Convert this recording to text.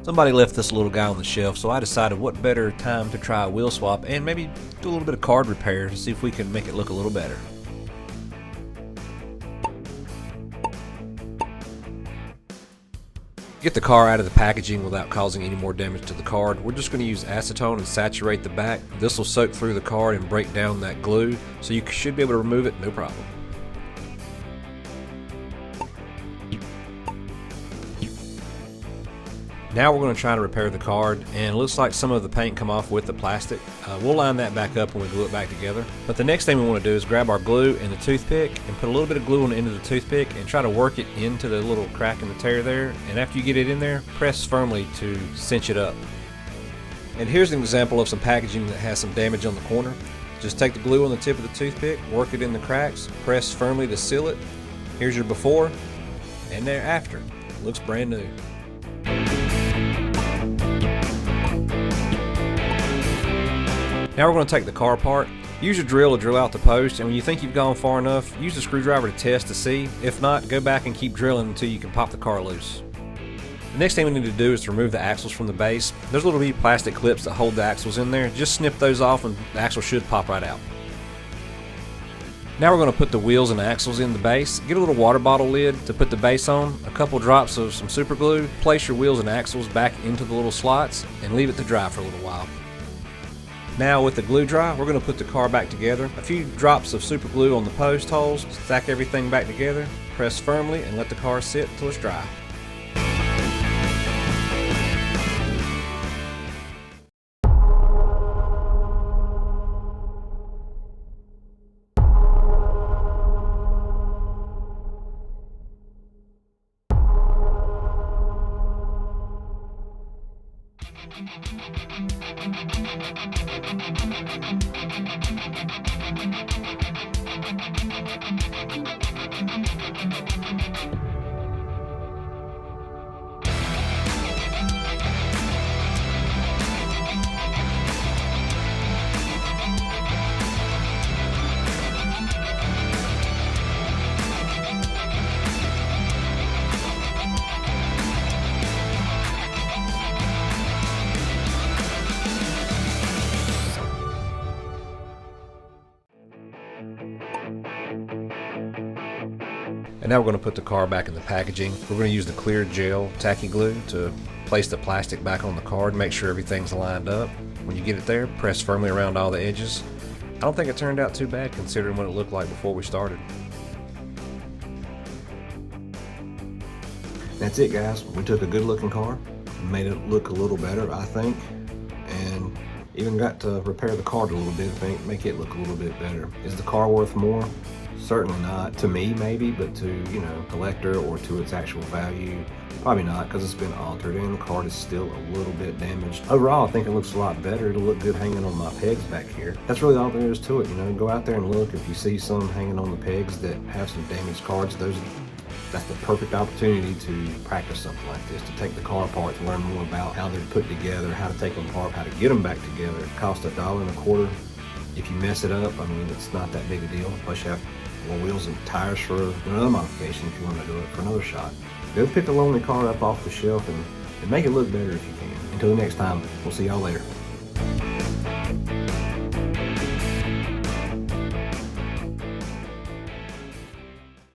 Somebody left this little guy on the shelf, so I decided what better time to try a wheel swap and maybe do a little bit of card repair to see if we can make it look a little better. Get the car out of the packaging without causing any more damage to the card. We're just going to use acetone and saturate the back. This will soak through the card and break down that glue, so you should be able to remove it no problem. Now we're going to try to repair the card, and it looks like some of the paint come off with the plastic. We'll line that back up when we glue it back together. But the next thing we want to do is grab our glue and the toothpick and put a little bit of glue on the end of the toothpick and try to work it into the little crack in the tear there. And after you get it in there, press firmly to cinch it up. And here's an example of some packaging that has some damage on the corner. Just take the glue on the tip of the toothpick, work it in the cracks, press firmly to seal it. Here's your before and there after. Looks brand new. Now we're going to take the car apart. Use your drill to drill out the post, and when you think you've gone far enough, use a screwdriver to test to see. If not, go back and keep drilling until you can pop the car loose. The next thing we need to do is to remove the axles from the base. There's little bitty plastic clips that hold the axles in there. Just snip those off and the axle should pop right out. Now we're going to put the wheels and axles in the base. Get a little water bottle lid to put the base on, a couple drops of some super glue, place your wheels and axles back into the little slots, and leave it to dry for a little while. Now with the glue dry, we're going to put the car back together. A few drops of super glue on the post holes, stack everything back together, press firmly, and let the car sit until it's dry. And now we're going to put the car back in the packaging. We're going to use the clear gel tacky glue to place the plastic back on the card, make sure everything's lined up. When you get it there, press firmly around all the edges. I don't think it turned out too bad considering what it looked like before we started. That's it, guys. We took a good looking car, made it look a little better, I think, and even got to repair the card a little bit, make it look a little bit better. Is the car worth more? Certainly not. To me, maybe, but to, you know, collector or to its actual value, probably not, because it's been altered and the card is still a little bit damaged. Overall, I think it looks a lot better. It'll look good hanging on my pegs back here. That's really all there is to it, you know. Go out there and look. If you see some hanging on the pegs that have some damaged cards, that's the perfect opportunity to practice something like this, to take the car apart, to learn more about how they're put together, how to take them apart, how to get them back together. It costs $1.25. If you mess it up, I mean, it's not that big a deal. Plus you have more wheels and tires for another modification if you want to do it for another shot. Go pick a lonely car up off the shelf and make it look better if you can. Until next time, we'll see y'all later.